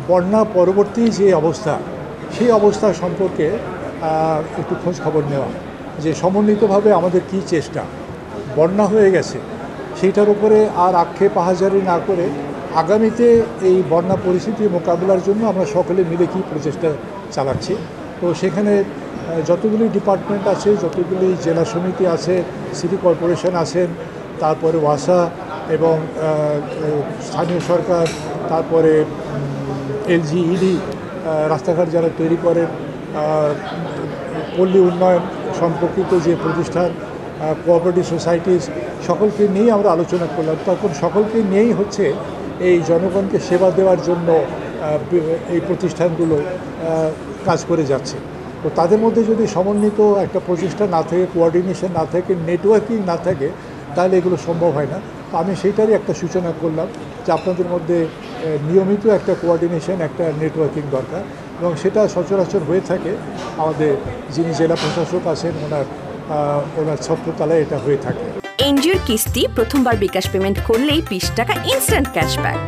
বন্যা পরবর্তী যে অবস্থা, সেই অবস্থা সম্পর্কে একটু খোঁজ খবর নেওয়া, যে সমন্বিতভাবে আমাদের কি চেষ্টা। বন্যা হয়ে গেছে, সেইটার উপরে আর আক্ষেপ আহাজারি না করে আগামীতে এই বন্যা পরিস্থিতি মোকাবিলার জন্য আমরা সকলে মিলে কি প্রচেষ্টা চালাচ্ছি। তো সেখানে যতগুলি ডিপার্টমেন্ট আছে, যতগুলি জেলা সমিতি আছে, সিটি কর্পোরেশন আছেন, তারপরে ওয়াসা এবং স্থানীয় সরকার, তারপরে এলজিইডি রাস্তাঘাট যারা তৈরি করেন, পল্লী উন্নয়ন সম্পর্কিত যে প্রতিষ্ঠান, কোঅপারেটিভ সোসাইটিস, সকলকে নিয়েই আমরা আলোচনা করলাম। তখন সকলকে নিয়েই হচ্ছে এই জনগণকে সেবা দেওয়ার জন্য এই প্রতিষ্ঠানগুলো কাজ করে যাচ্ছে। তো তাদের মধ্যে যদি সমন্বিত একটা প্রচেষ্টা না থাকে, কোঅর্ডিনেশন না থাকে, নেটওয়ার্কিং না থাকে, তাহলে এগুলো সম্ভব হয় না। তো আমি সেইটারই একটা সূচনা করলাম যে আপনাদের মধ্যে নিয়মিত একটা কোঅর্ডিনেশন, একটা নেটওয়ার্কিং দরকার, এবং সেটা সচরাচর হয়ে থাকে। আমাদের যিনি জেলা প্রশাসক আছেন ওনার ছত্রতলায় এটা হয়ে থাকে। এনজিওর কিস্তি প্রথমবার বিকাশ পেমেন্ট করলেই 20 টাকা ইনস্ট্যান্ট ক্যাশব্যাক।